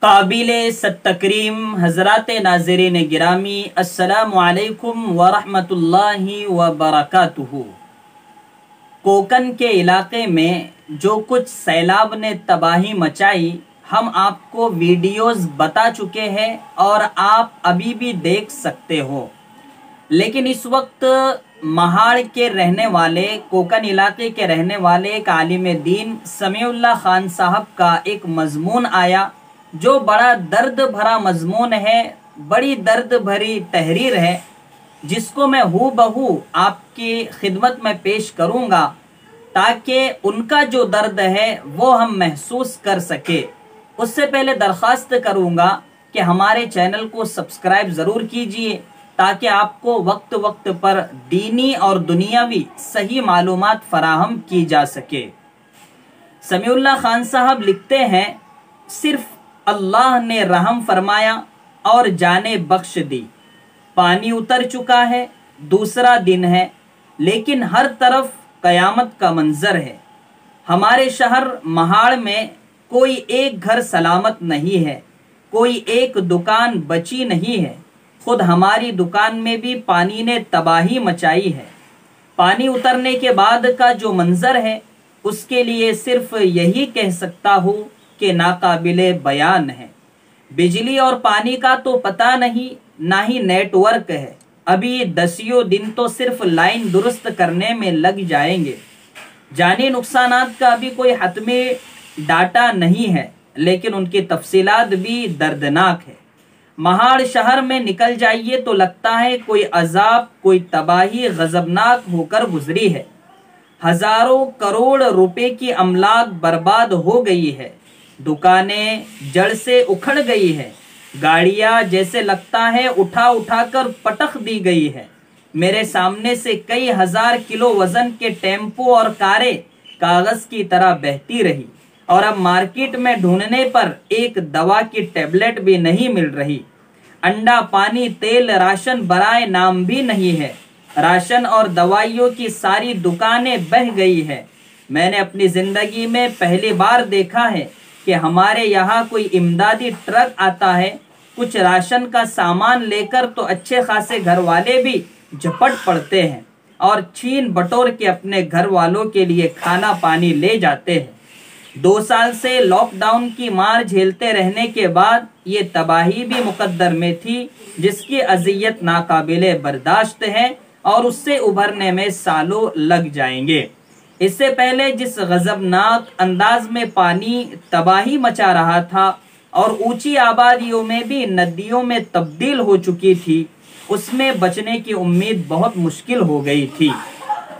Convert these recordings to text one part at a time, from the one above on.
قابل ستکریم حضرات ناظرین گرامی، السلام علیکم ورحمۃ اللہ وبرکاتہ۔ کوکن کے علاقے میں جو کچھ سیلاب نے تباہی مچائی، ہم آپ کو ویڈیوز بتا چکے ہیں اور آپ ابھی بھی دیکھ سکتے ہو، لیکن اس وقت مہاڑ کے رہنے والے، کوکن علاقے کے رہنے والے ایک عالم دین سمیع اللہ خان صاحب کا ایک مضمون آیا جو بڑا درد بھرا مضمون ہے، بڑی درد بھری تحریر ہے، جس کو میں ہو بہو آپ کی خدمت میں پیش کروں گا تاکہ ان کا جو درد ہے وہ ہم محسوس کر سکے۔ اس سے پہلے درخواست کروں گا کہ ہمارے چینل کو سبسکرائب ضرور کیجئے تاکہ آپ کو وقت وقت پر دینی اور دنیاوی صحیح معلومات فراہم کی جا سکے۔ سمیع اللہ خان صاحب لکھتے ہیں، صرف اللہ نے رحم فرمایا اور جانیں بخش دی، پانی اتر چکا ہے، دوسرا دن ہے، لیکن ہر طرف قیامت کا منظر ہے۔ ہمارے شہر مہاڑ میں کوئی ایک گھر سلامت نہیں ہے، کوئی ایک دکان بچی نہیں ہے، خود ہماری دکان میں بھی پانی نے تباہی مچائی ہے۔ پانی اترنے کے بعد کا جو منظر ہے، اس کے لیے صرف یہی کہہ سکتا ہوں کہ ناقابل بیان ہے۔ بجلی اور پانی کا تو پتہ نہیں، نہ ہی نیٹ ورک ہے، ابھی 10 دن تو صرف لائن درست کرنے میں لگ جائیں گے۔ جانی نقصانات کا بھی کوئی حتمی ڈاٹا نہیں ہے، لیکن ان کی تفصیلات بھی دردناک ہے۔ مہاڑ شہر میں نکل جائیے تو لگتا ہے کوئی عذاب، کوئی تباہی غضبناک ہو کر گزری ہے۔ ہزاروں کروڑ روپے کی املاک برباد ہو گئی ہے، دکانیں جڑ سے اکھڑ گئی ہے، گاڑیاں جیسے لگتا ہے اٹھا اٹھا کر پٹخ دی گئی ہے۔ میرے سامنے سے کئی ہزار کلو وزن کے ٹیمپو اور کاریں کاغذ کی طرح بہتی رہی، اور اب مارکیٹ میں ڈھونڈنے پر ایک دوا کی ٹیبلٹ بھی نہیں مل رہی۔ انڈا، پانی، تیل، راشن برائے نام بھی نہیں ہے۔ راشن اور دوائیوں کی ساری دکانیں بہہ گئی ہے۔ میں نے اپنی زندگی میں پہلی بار دیکھا ہے کہ ہمارے یہاں کوئی امدادی ٹرک آتا ہے، کچھ راشن کا سامان لے کر تو اچھے خاصے گھر والے بھی جھپٹ پڑتے ہیں اور چھین بٹور کے اپنے گھر والوں کے لیے کھانا پانی لے جاتے ہیں۔ 2 سال سے لاک ڈاؤن کی مار جھیلتے رہنے کے بعد یہ تباہی بھی مقدر میں تھی، جس کی اذیت ناقابل برداشت ہے اور اس سے ابھرنے میں سالوں لگ جائیں گے۔ اس سے پہلے جس غضبناک انداز میں پانی تباہی مچا رہا تھا اور اونچی آبادیوں میں بھی ندیوں میں تبدیل ہو چکی تھی، اس میں بچنے کی امید بہت مشکل ہو گئی تھی۔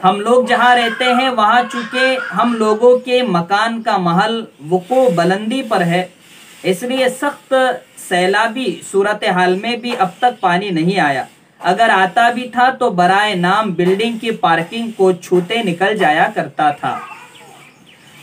ہم لوگ جہاں رہتے ہیں وہاں چونکہ ہم لوگوں کے مکان کا محل وقوع بلندی پر ہے، اس لیے سخت سیلابی صورتحال میں بھی اب تک پانی نہیں آیا۔ اگر آتا بھی تھا تو برائے نام بلڈنگ کی پارکنگ کو چھوتے نکل جایا کرتا تھا،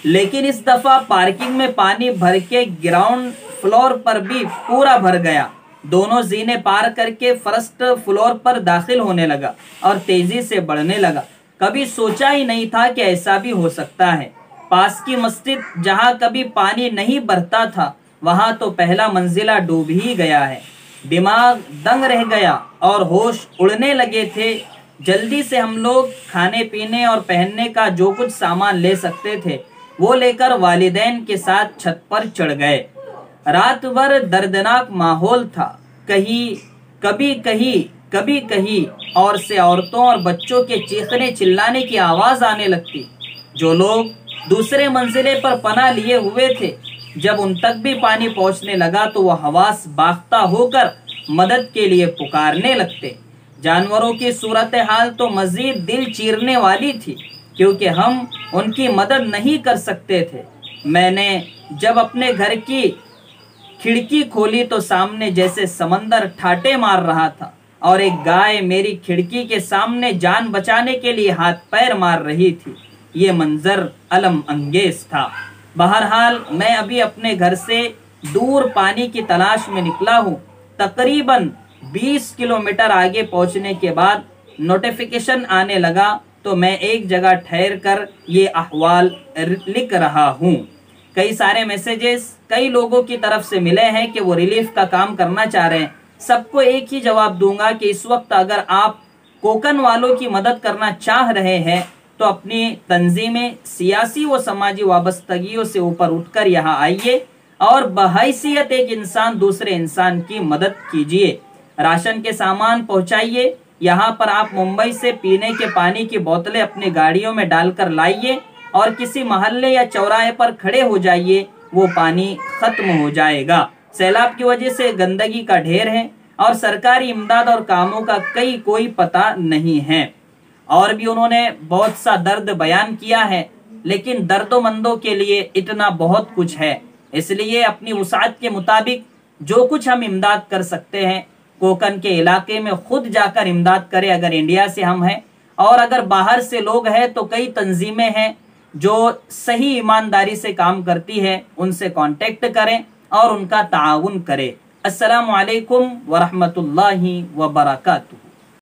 لیکن اس دفعہ پارکنگ میں پانی بھر کے گراؤنڈ فلور پر بھی پورا بھر گیا۔ دونوں زینے پار کر کے فرسٹ فلور پر داخل ہونے لگا اور تیزی سے بڑھنے لگا۔ کبھی سوچا ہی نہیں تھا کہ ایسا بھی ہو سکتا ہے۔ پاس کی مسجد جہاں کبھی پانی نہیں بھرتا تھا، وہاں تو پہلا منزلہ ڈوب ہی گیا ہے۔ دماغ دنگ رہ گیا اور ہوش اڑنے لگے تھے۔ جلدی سے ہم لوگ کھانے پینے اور پہننے کا جو کچھ سامان لے سکتے تھے وہ لے کر والدین کے ساتھ چھت پر چڑھ گئے۔ رات بھر دردناک ماحول تھا، کبھی کہیں اور سے عورتوں اور بچوں کے چیخنے چلانے کی آواز آنے لگتی۔ جو لوگ دوسرے منزلے پر پناہ لیے ہوئے تھے، جب ان تک بھی پانی پہنچنے لگا تو وہ حواس باختہ ہو کر مدد کے لیے پکارنے لگتے۔ جانوروں کی صورتحال تو مزید دل چیرنے والی تھی، کیونکہ ہم ان کی مدد نہیں کر سکتے تھے۔ میں نے جب اپنے گھر کی کھڑکی کھولی تو سامنے جیسے سمندر ٹھاٹے مار رہا تھا، اور ایک گائے میری کھڑکی کے سامنے جان بچانے کے لیے ہاتھ پیر مار رہی تھی۔ یہ منظر الم انگیز تھا۔ بہرحال میں ابھی اپنے گھر سے دور پانی کی تلاش میں نکلا ہوں۔ تقریباً 20 کلومیٹر آگے پہنچنے کے بعد نوٹیفیکیشن آنے لگا تو میں ایک جگہ ٹھہر کر یہ احوال لکھ رہا ہوں۔ کئی سارے میسیجز کئی لوگوں کی طرف سے ملے ہیں کہ وہ ریلیف کا کام کرنا چاہ رہے ہیں. سب کو ایک ہی جواب دوں گا کہ اس وقت اگر آپ کوکن والوں کی مدد کرنا چاہ رہے ہیں تو اپنی تنظیمیں، سیاسی و سماجی وابستگیوں سے اوپر اٹھ کر یہاں آئیے اور بحیثیت ایک انسان دوسرے انسان کی مدد کیجیے. راشن کے سامان پہنچائیے. یہاں پر آپ ممبئی سے پینے کے پانی کی بوتلیں اپنی گاڑیوں میں ڈال کر لائیے اور کسی محلے یا چوراہے پر کھڑے ہو جائیے، وہ پانی ختم ہو جائے گا. سیلاب کی وجہ سے گندگی کا ڈھیر ہے اور سرکاری امداد اور کاموں کا کوئی پتہ نہیں ہے. اور بھی انہوں نے بہت سا درد بیان کیا ہے، لیکن درد مندوں کے لیے اتنا بہت کچھ ہے. اس لیے اپنی وسعت کے مطابق جو کچھ ہم امداد کر سکتے ہیں کوکن کے علاقے میں خود جا کر امداد کریں. اگر انڈیا سے ہم ہیں اور اگر باہر سے لوگ ہیں تو کئی تنظیمیں ہیں جو صحیح ایمانداری سے کام کرتی ہے، ان سے کانٹیکٹ کریں اور ان کا تعاون کریں. السلام علیکم ورحمۃ اللہ وبرکاتہ.